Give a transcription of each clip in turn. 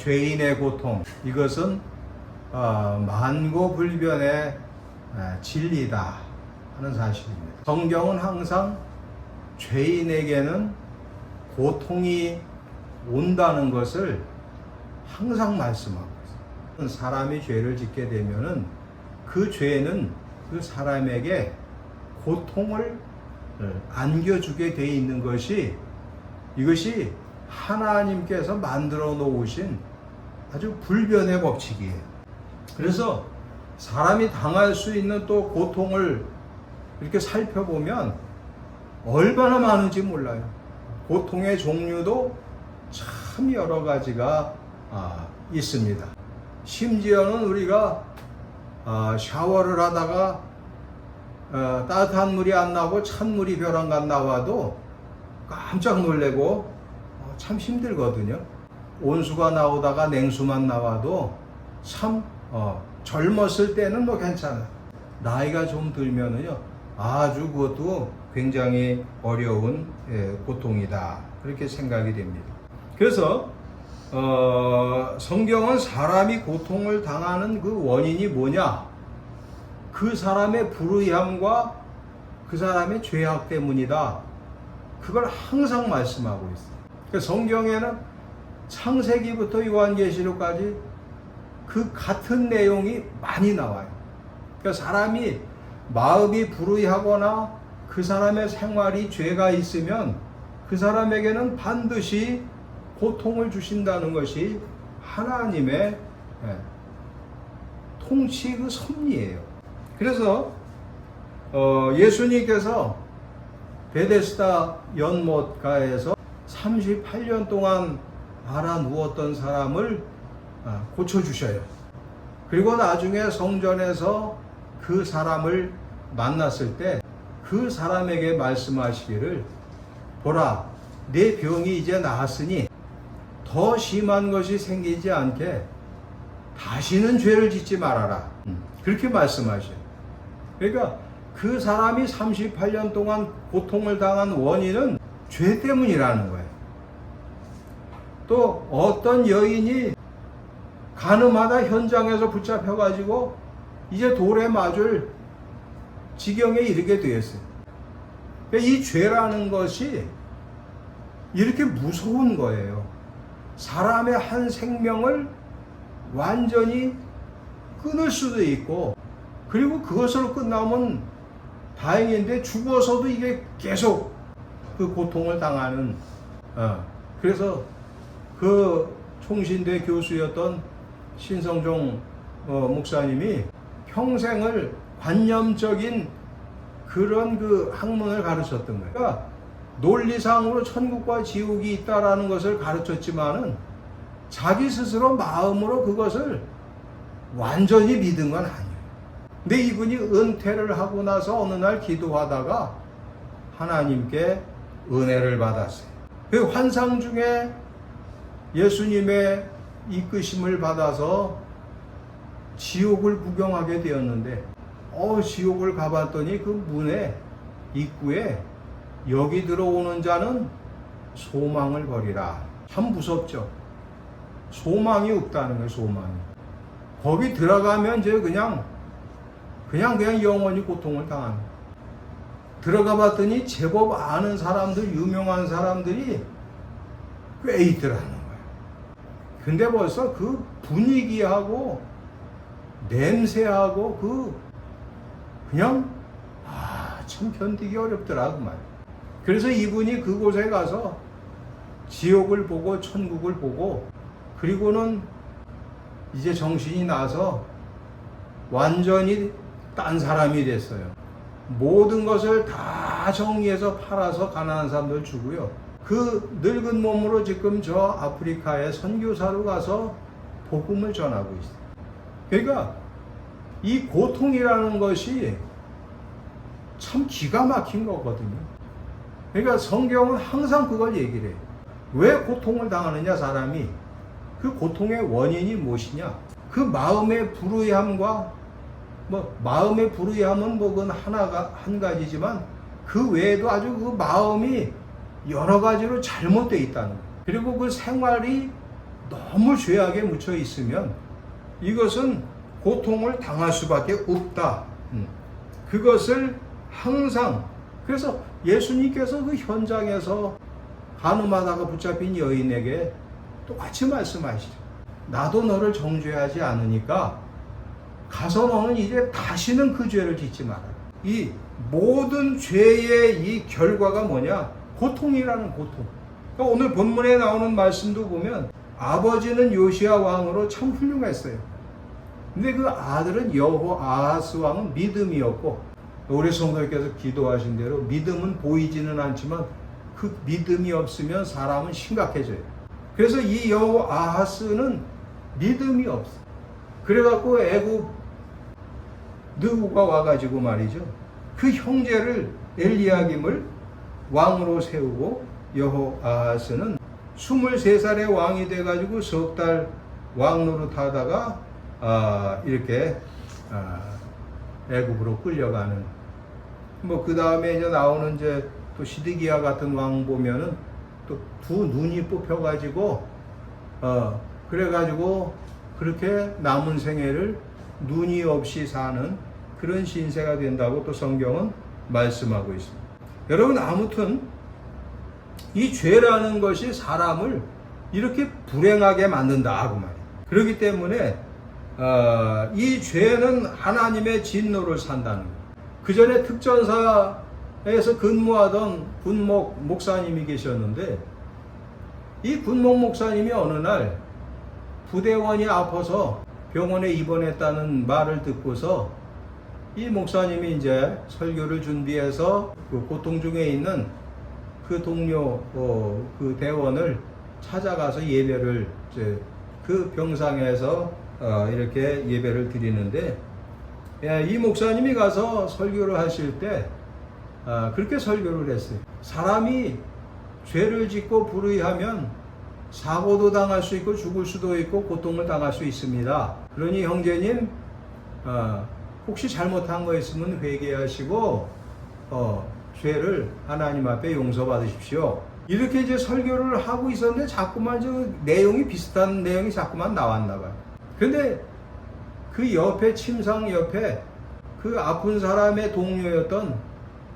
죄인의 고통, 이것은 만고불변의 진리다 하는 사실입니다. 성경은 항상 죄인에게는 고통이 온다는 것을 항상 말씀하고 있어요. 사람이 죄를 짓게 되면은 그 죄는 그 사람에게 고통을 안겨주게 돼 있는 이것이 하나님께서 만들어 놓으신 아주 불변의 법칙이에요. 그래서 사람이 당할 수 있는 또 고통을 이렇게 살펴보면 얼마나 많은지 몰라요. 고통의 종류도 참 여러 가지가 있습니다. 심지어는 우리가 샤워를 하다가 따뜻한 물이 안 나오고 찬물이 벼랑간 나와도 깜짝 놀래고 참 힘들거든요. 온수가 나오다가 냉수만 나와도 참 젊었을 때는 뭐 괜찮아요. 나이가 좀 들면은요 아주 그것도 굉장히 어려운 고통이다 그렇게 생각이 됩니다. 그래서 성경은 사람이 고통을 당하는 그 원인이 뭐냐? 그 사람의 불의함과 그 사람의 죄악 때문이다. 그걸 항상 말씀하고 있어요. 그러니까 성경에는 창세기부터 요한계시록까지 그 같은 내용이 많이 나와요. 그러니까 사람이 마음이 불의하거나 그 사람의 생활이 죄가 있으면 그 사람에게는 반드시 고통을 주신다는 것이 하나님의 통치 그 섭리예요. 그래서 예수님께서 베데스다 연못가에서 38년 동안 앓아 누웠던 사람을 고쳐주셔요. 그리고 나중에 성전에서 그 사람을 만났을 때 그 사람에게 말씀하시기를 보라, 내 병이 이제 나았으니 더 심한 것이 생기지 않게 다시는 죄를 짓지 말아라. 그렇게 말씀하셔요. 그러니까 그 사람이 38년 동안 고통을 당한 원인은 죄 때문이라는 거예요. 또 어떤 여인이 가늠하다 현장에서 붙잡혀가지고 이제 돌에 맞을 지경에 이르게 되었어요. 그러니까 이 죄라는 것이 이렇게 무서운 거예요. 사람의 한 생명을 완전히 끊을 수도 있고, 그리고 그것으로 끝나면 다행인데 죽어서도 이게 계속 그 고통을 당하는. 그래서 그 총신대 교수였던 신성종 목사님이 평생을 관념적인 그런 그 학문을 가르쳤던 거예요. 그러니까 논리상으로 천국과 지옥이 있다라는 것을 가르쳤지만은 자기 스스로 마음으로 그것을 완전히 믿은 건 아니에요. 근데 이분이 은퇴를 하고 나서 어느 날 기도하다가 하나님께 은혜를 받았어요. 그 환상 중에 예수님의 이끄심을 받아서 지옥을 구경하게 되었는데 지옥을 가봤더니 그 문에 입구에 여기 들어오는 자는 소망을 버리라. 참 무섭죠. 소망이 없다는 거예요. 소망이. 거기 들어가면 이제 그냥 영원히 고통을 당하는 거예요. 들어가 봤더니 제법 아는 사람들, 유명한 사람들이 꽤 있더라는 거예요. 근데 벌써 그 분위기하고 냄새하고 그냥 참 견디기 어렵더라고 말이에요. 그래서 이분이 그곳에 가서 지옥을 보고 천국을 보고 그리고는 이제 정신이 나서 완전히 딴 사람이 됐어요. 모든 것을 다 정리해서 팔아서 가난한 사람들 주고요. 그 늙은 몸으로 지금 저 아프리카에 선교사로 가서 복음을 전하고 있어요. 그러니까 이 고통이라는 것이 참 기가 막힌 거거든요. 그러니까 성경은 항상 그걸 얘기를 해요. 왜 고통을 당하느냐 사람이. 그 고통의 원인이 무엇이냐. 그 마음의 불의함과 마음의 불의함은 그건 한 가지지만 그 외에도 아주 그 마음이 여러 가지로 잘못되어 있다는 거예요. 그리고 그 생활이 너무 죄악에 묻혀 있으면 이것은 고통을 당할 수밖에 없다. 그것을 항상, 그래서 예수님께서 그 현장에서 간음하다가 붙잡힌 여인에게 똑같이 말씀하시죠. 나도 너를 정죄하지 않으니까 가서 너는 이제 다시는 그 죄를 짓지 마라. 이 모든 죄의 이 결과가 뭐냐? 고통이라는 고통. 그러니까 오늘 본문에 나오는 말씀도 보면 아버지는 요시야 왕으로 참 훌륭했어요. 근데 그 아들은 여호아하스 왕은 믿음이었고, 우리 성도님께서 기도하신 대로 믿음은 보이지는 않지만 그 믿음이 없으면 사람은 심각해져요. 그래서 이 여호아하스는 믿음이 없어. 그래갖고 애굽 느후가 와가지고 말이죠, 그 형제를 엘리야김을 왕으로 세우고, 여호아하스는 23살의 왕이 돼가지고 석 달 왕 노릇하다가 이렇게 애굽으로 끌려가는. 뭐 그 다음에 이제 나오는 이제 또 시드기야 같은 왕 보면은 또 두 눈이 뽑혀가지고 그래가지고 그렇게 남은 생애를 눈이 없이 사는 그런 신세가 된다고 또 성경은 말씀하고 있습니다. 여러분, 아무튼 이 죄라는 것이 사람을 이렇게 불행하게 만든다 그 말이에요. 그렇기 때문에 이 죄는 하나님의 진노를 산다는 거예요. 그 전에 특전사에서 근무하던 군목 목사님이 계셨는데, 이 군목 목사님이 어느 날 부대원이 아파서 병원에 입원했다는 말을 듣고서 이 목사님이 이제 설교를 준비해서 그 고통 중에 있는 그 동료 그 대원을 찾아가서 예배를 이제 그 병상에서 이렇게 예배를 드리는데, 이 목사님이 가서 설교를 하실 때 그렇게 설교를 했어요. 사람이 죄를 짓고 불의하면 사고도 당할 수 있고 죽을 수도 있고 고통을 당할 수 있습니다. 그러니 형제님, 혹시 잘못한 거 있으면 회개하시고 죄를 하나님 앞에 용서받으십시오. 이렇게 이제 설교를 하고 있었는데 자꾸만 저 내용이 비슷한 내용이 자꾸만 나왔나 봐요. 근데 그 옆에, 침상 옆에 그 아픈 사람의 동료였던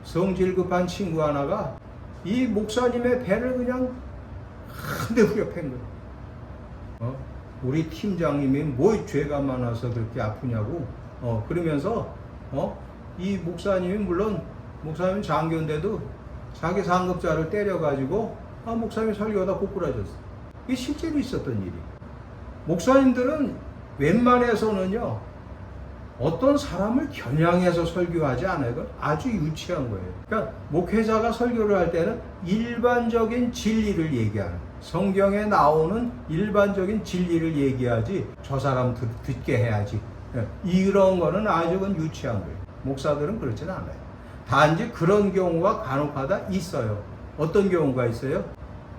성질 급한 친구 하나가 이 목사님의 배를 그냥 한대 후려 팬 거예요. 우리 팀장님이 뭐 죄가 많아서 그렇게 아프냐고. 그러면서 이 목사님이, 물론 목사님 장교인데도 자기 상급자를 때려가지고 목사님이 설교하다 꼬꾸라졌어. 이게 실제로 있었던 일이에요. 목사님들은 웬만해서는요, 어떤 사람을 겨냥해서 설교하지 않아요. 아주 유치한 거예요. 그러니까 목회자가 설교를 할 때는 일반적인 진리를 얘기하는, 성경에 나오는 일반적인 진리를 얘기하지 저 사람 듣게 해야지, 이런 거는 아주 유치한 거예요. 목사들은 그렇지는 않아요. 단지 그런 경우가 간혹가다 있어요. 어떤 경우가 있어요?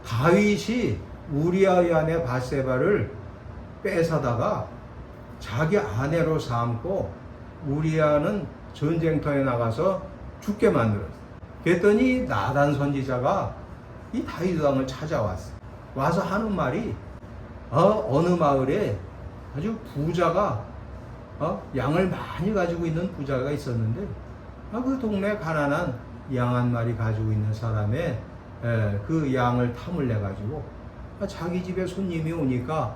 다윗이 우리아의 아내 밧세바를 뺏어다가 자기 아내로 삼고 우리아는 전쟁터에 나가서 죽게 만들었어요. 그랬더니 나단 선지자가 이 다윗 왕을 찾아왔어요. 와서 하는 말이 어느 마을에 아주 부자가 양을 많이 가지고 있는 부자가 있었는데, 그 동네 가난한 양 한 마리 가지고 있는 사람의 그 양을 탐을 내가지고 자기 집에 손님이 오니까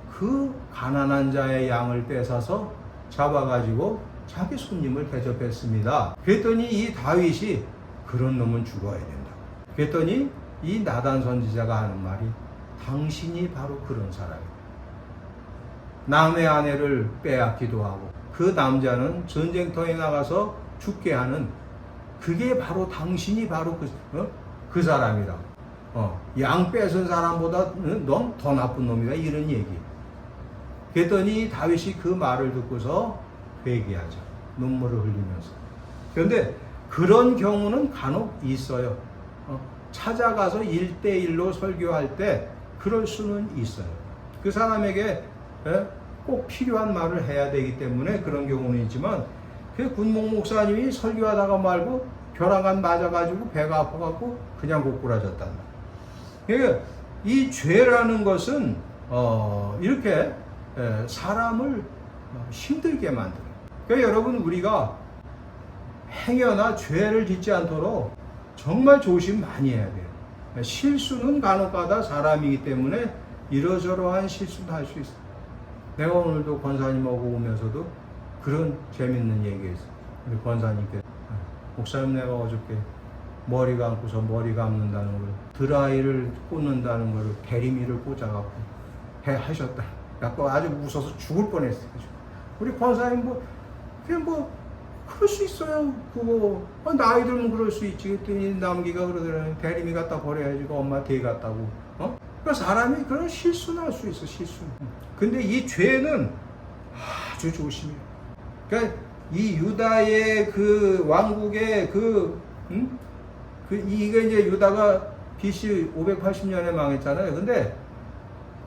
그 가난한 자의 양을 뺏어서 잡아가지고 자기 손님을 대접했습니다. 그랬더니 이 다윗이 그런 놈은 죽어야 된다. 그랬더니 이 나단 선지자가 하는 말이, 당신이 바로 그런 사람이다. 남의 아내를 빼앗기도 하고 그 남자는 전쟁터에 나가서 죽게 하는, 그게 바로 당신이 바로 그 사람이라. 양 뺏은 사람보다 넌 더 나쁜 놈이다, 이런 얘기. 그랬더니 다윗이 그 말을 듣고서 회개하자, 눈물을 흘리면서. 그런데 그런 경우는 간혹 있어요. 찾아가서 1대1로 설교할 때 그럴 수는 있어요. 그 사람에게 꼭 필요한 말을 해야 되기 때문에 그런 경우는 있지만, 그 군목 목사님이 설교하다가 말고 벼랑간 맞아가지고 배가 아파갖고 그냥 고꾸라졌단 말이에요. 그러니까 이 죄라는 것은 이렇게 사람을 힘들게 만들어요. 그러니까 여러분, 우리가 행여나 죄를 짓지 않도록 정말 조심 많이 해야 돼요. 실수는 간혹가다 사람이기 때문에 이러저러한 실수도 할 수 있어요. 내가 오늘도 권사님하고 오면서도 그런 재밌는 얘기했어요. 우리 권사님께, 목사님, 내가 어저께 머리 감고서 머리 감는다는 걸, 드라이를 꽂는다는 걸 대리미를 꽂아갖고 하셨다. 약간 아주 웃어서 죽을 뻔했어요. 우리 권사님 그냥 그럴 수 있어요. 그거 나이 들면 그럴 수 있지. 그랬더니 남기가 그러더라고요. 대리미 갖다 버려야지. 엄마 대 갔다고. 그러니까 사람이 그런 실수는 할 수 있어. 실수. 근데 이 죄는 아주 조심해요. 그러니까 이 유다의 그 왕국의 이게 이제 유다가 BC 580년에 망했잖아요. 근데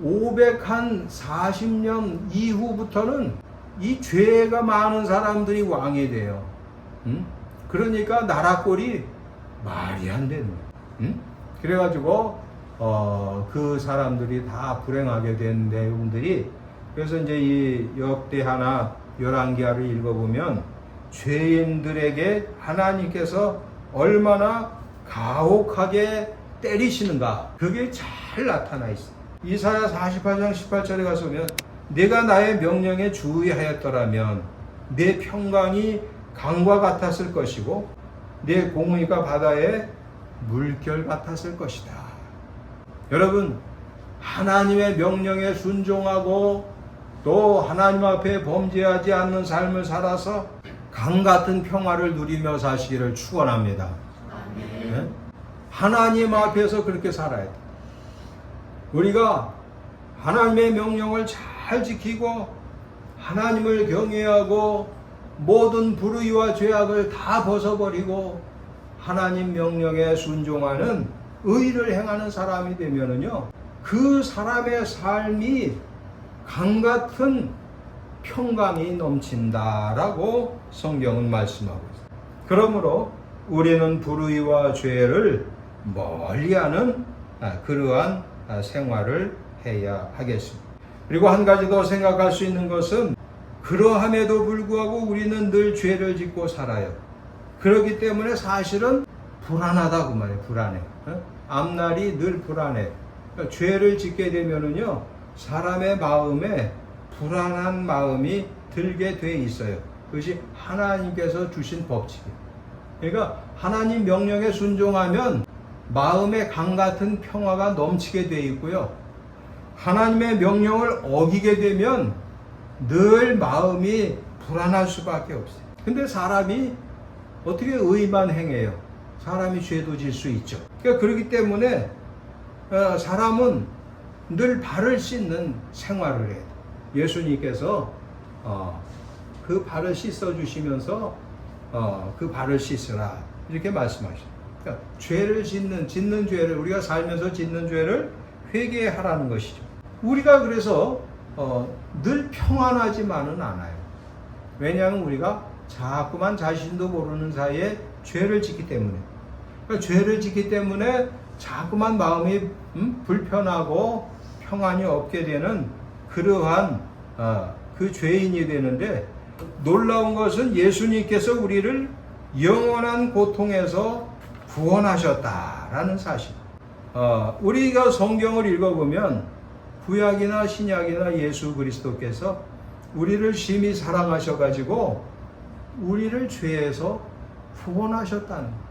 540년 이후부터는 이 죄가 많은 사람들이 왕이 돼요. 그러니까 나라 꼴이 말이 안 되는 거예요. 그래가지고 그 사람들이 다 불행하게 된 내용들이, 그래서 이제 이 역대하나 열왕기하를 읽어보면 죄인들에게 하나님께서 얼마나 가혹하게 때리시는가, 그게 잘 나타나 있어요. 이사야 48장 18절에 가서 보면, 내가 나의 명령에 주의하였더라면 내 평강이 강과 같았을 것이고 내 공의가 바다의 물결 같았을 것이다. 여러분, 하나님의 명령에 순종하고 또 하나님 앞에 범죄하지 않는 삶을 살아서 강 같은 평화를 누리며 사시기를 축원합니다. 네? 하나님 앞에서 그렇게 살아야 돼. 우리가 하나님의 명령을 잘 지키고 하나님을 경외하고 모든 불의와 죄악을 다 벗어버리고 하나님 명령에 순종하는 의를 행하는 사람이 되면은요, 그 사람의 삶이 강같은 평강이 넘친다라고 성경은 말씀하고 있습니다. 그러므로 우리는 불의와 죄를 멀리하는 그러한 생활을 해야 하겠습니다. 그리고 한 가지 더 생각할 수 있는 것은, 그러함에도 불구하고 우리는 늘 죄를 짓고 살아요. 그렇기 때문에 사실은 불안하다고 말해요. 불안해. 앞날이 늘 불안해. 그러니까 죄를 짓게 되면은요, 사람의 마음에 불안한 마음이 들게 돼 있어요. 그것이 하나님께서 주신 법칙이에요. 그러니까 하나님 명령에 순종하면 마음에 강 같은 평화가 넘치게 돼 있고요. 하나님의 명령을 어기게 되면 늘 마음이 불안할 수밖에 없어요. 근데 사람이 어떻게 의만 행해요? 사람이 죄도 질 수 있죠. 그러니까 그렇기 때문에 사람은 늘 발을 씻는 생활을 해요. 예수님께서 그 발을 씻어 주시면서 그 발을 씻으라 이렇게 말씀하셨어요. 그러니까 죄를 짓는 죄를, 우리가 살면서 짓는 죄를 회개하라는 것이죠. 우리가 그래서 늘 평안하지만은 않아요. 왜냐하면 우리가 자꾸만 자신도 모르는 사이에 죄를 짓기 때문에, 그러니까 죄를 짓기 때문에 자꾸만 마음이 불편하고 평안이 없게 되는 그러한 그 죄인이 되는데, 놀라운 것은 예수님께서 우리를 영원한 고통에서 구원하셨다라는 사실. 우리가 성경을 읽어보면 구약이나 신약이나 예수 그리스도께서 우리를 심히 사랑하셔가지고 우리를 죄에서 구원하셨다는 거예요.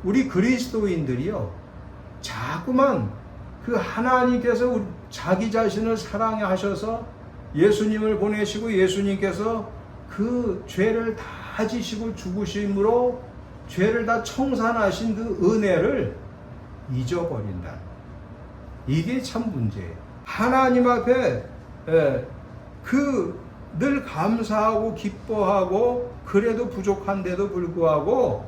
우리 그리스도인들이요, 자꾸만 그 하나님께서 자기 자신을 사랑하셔서 예수님을 보내시고 예수님께서 그 죄를 다 지시고 죽으심으로 죄를 다 청산하신 그 은혜를 잊어버린다. 이게 참 문제예요. 하나님 앞에 늘 감사하고 기뻐하고 그래도 부족한데도 불구하고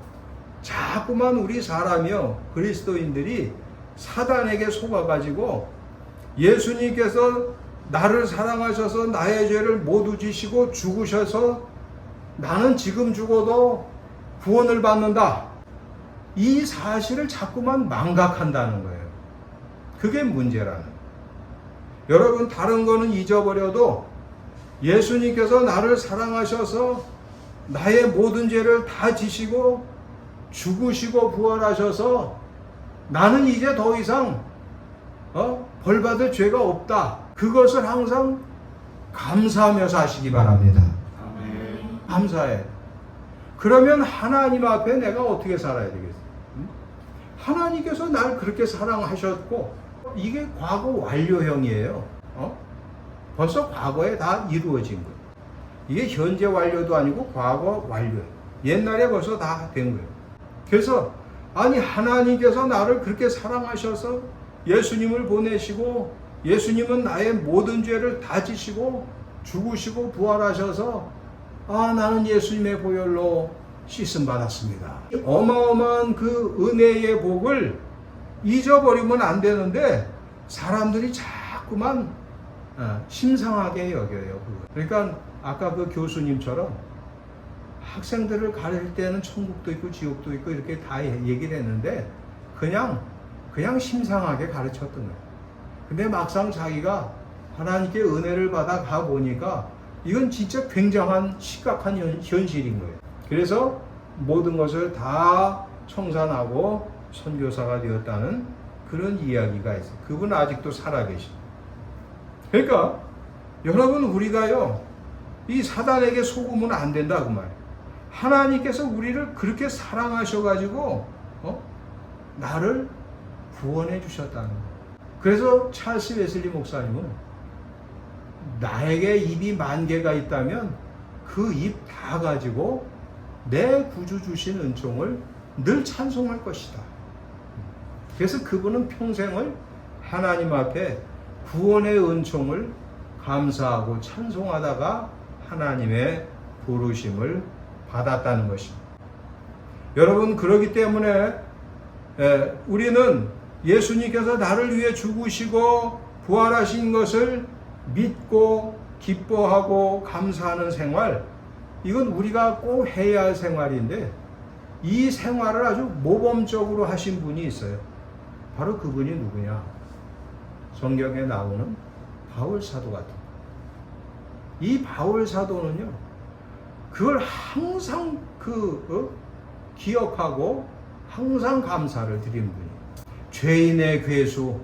자꾸만 우리 사람이요, 그리스도인들이 사단에게 속아가지고 예수님께서 나를 사랑하셔서 나의 죄를 모두 지시고 죽으셔서 나는 지금 죽어도 구원을 받는다, 이 사실을 자꾸만 망각한다는 거예요. 그게 문제라는 거예요. 여러분 다른 거는 잊어버려도 예수님께서 나를 사랑하셔서 나의 모든 죄를 다 지시고 죽으시고 부활하셔서 나는 이제 더 이상 벌받을 죄가 없다. 그것을 항상 감사하며 사시기 바랍니다. 아멘. 감사해. 그러면 하나님 앞에 내가 어떻게 살아야 되겠어요? 하나님께서 날 그렇게 사랑하셨고 이게 과거 완료형이에요. 벌써 과거에 다 이루어진 거예요. 이게 현재 완료도 아니고 과거 완료예요. 옛날에 벌써 다 된 거예요. 그래서 아니 하나님께서 나를 그렇게 사랑하셔서 예수님을 보내시고 예수님은 나의 모든 죄를 다 지시고 죽으시고 부활하셔서 나는 예수님의 보혈로 씻음 받았습니다. 어마어마한 그 은혜의 복을 잊어버리면 안 되는데 사람들이 자꾸만 심상하게 여겨요. 그러니까 아까 그 교수님처럼 학생들을 가르칠 때는 천국도 있고 지옥도 있고 이렇게 다 얘기를 했는데 그냥 심상하게 가르쳤던 거예요. 근데 막상 자기가 하나님께 은혜를 받아 가보니까 이건 진짜 굉장한 심각한 현실인 거예요. 그래서 모든 것을 다 청산하고 선교사가 되었다는 그런 이야기가 있어요. 그분은 아직도 살아계십니다. 그러니까 여러분 우리가요 이 사단에게 속으면 안 된다 그 말이에요. 하나님께서 우리를 그렇게 사랑하셔가지고 나를 구원해 주셨다는 거예요. 그래서 찰스 웨슬리 목사님은 나에게 입이 10,000개가 있다면 그 입 다 가지고 내 구주 주신 은총을 늘 찬송할 것이다. 그래서 그분은 평생을 하나님 앞에 구원의 은총을 감사하고 찬송하다가 하나님의 부르심을 받았다는 것입니다. 여러분 그렇기 때문에 우리는 예수님께서 나를 위해 죽으시고 부활하신 것을 믿고 기뻐하고 감사하는 생활, 이건 우리가 꼭 해야 할 생활인데 이 생활을 아주 모범적으로 하신 분이 있어요. 바로 그분이 누구냐? 성경에 나오는 바울 사도 같은 거예요. 이 바울 사도는요, 그걸 항상 기억하고 항상 감사를 드리는 분이에요. 죄인의 괴수,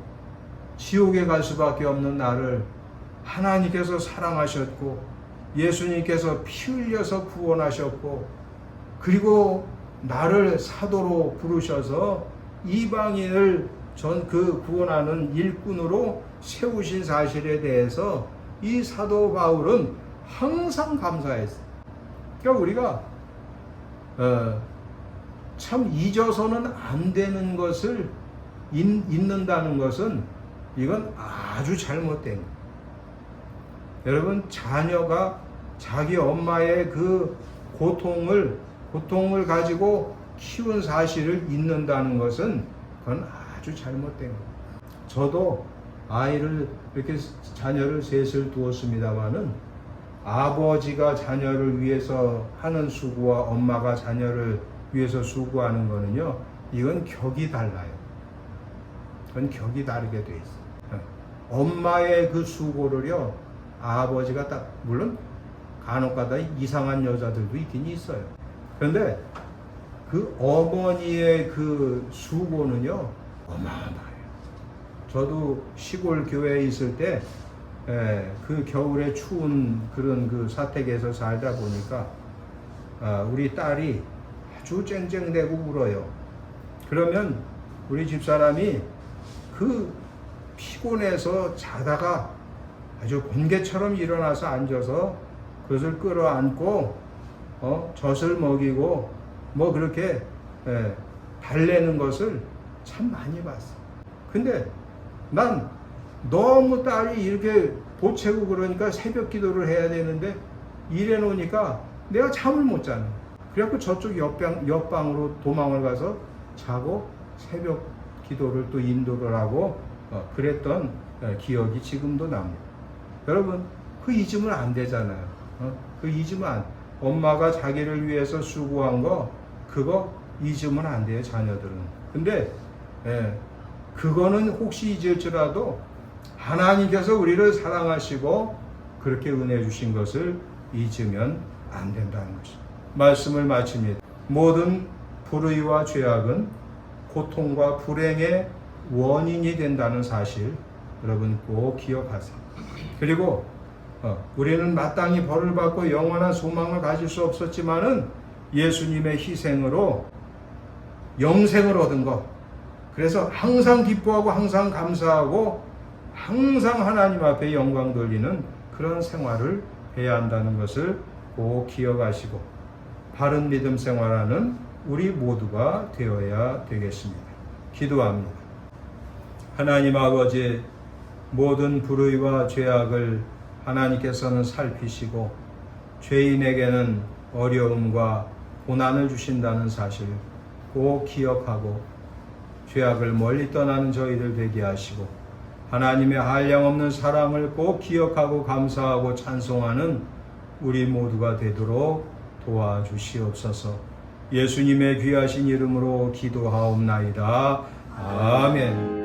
지옥에 갈 수밖에 없는 나를 하나님께서 사랑하셨고 예수님께서 피 흘려서 구원하셨고 그리고 나를 사도로 부르셔서 이방인을 구원하는 일꾼으로 세우신 사실에 대해서 이 사도 바울은 항상 감사했어요. 그러니까 우리가 참 잊어서는 안 되는 것을 잊는다는 것은 이건 아주 잘못된 거예요. 여러분 자녀가 자기 엄마의 그 고통을 가지고 키운 사실을 잊는다는 것은 그건 아주 잘못된 거예요. 저도 이렇게 자녀를 셋을 두었습니다마는 아버지가 자녀를 위해서 하는 수고와 엄마가 자녀를 위해서 수고하는 거는요, 이건 격이 달라요. 그건 격이 다르게 돼 있어요. 엄마의 그 수고를요, 아버지가 물론 간혹가다 이상한 여자들도 있긴 있어요. 그런데 그 어머니의 그 수고는요, 어마어마해요. 저도 시골 교회에 있을 때, 그 겨울에 추운 그런 그 사택에서 살다 보니까, 우리 딸이 아주 쨍쨍대고 울어요. 그러면 우리 집사람이 그 피곤해서 자다가 아주 번개처럼 일어나서 앉아서 그것을 끌어안고 젖을 먹이고 뭐 그렇게 달래는 것을 참 많이 봤어. 근데 난 너무 딸이 이렇게 보채고 그러니까 새벽 기도를 해야 되는데 이래 놓으니까 내가 잠을 못 자는. 그래갖고 저쪽 옆방으로 도망을 가서 자고 새벽 기도를 또 인도를 하고 그랬던 기억이 지금도 납니다. 여러분 그 잊으면 안 되잖아요. 그 잊으면 안. 엄마가 자기를 위해서 수고한 거 그거 잊으면 안 돼요, 자녀들은. 근데 그거는 혹시 잊을지라도 하나님께서 우리를 사랑하시고 그렇게 은혜 주신 것을 잊으면 안 된다는 것입니다. 말씀을 마칩니다. 모든 불의와 죄악은 고통과 불행의 원인이 된다는 사실 여러분 꼭 기억하세요. 그리고 우리는 마땅히 벌을 받고 영원한 소망을 가질 수 없었지만은 예수님의 희생으로 영생을 얻은 것. 그래서 항상 기뻐하고 항상 감사하고 항상 하나님 앞에 영광 돌리는 그런 생활을 해야 한다는 것을 꼭 기억하시고 바른 믿음 생활하는 우리 모두가 되어야 되겠습니다. 기도합니다. 하나님 아버지, 모든 불의와 죄악을 하나님께서는 살피시고 죄인에게는 어려움과 고난을 주신다는 사실 꼭 기억하고 죄악을 멀리 떠나는 저희들 되게 하시고 하나님의 한량없는 사랑을 꼭 기억하고 감사하고 찬송하는 우리 모두가 되도록 도와주시옵소서. 예수님의 귀하신 이름으로 기도하옵나이다. 아멘.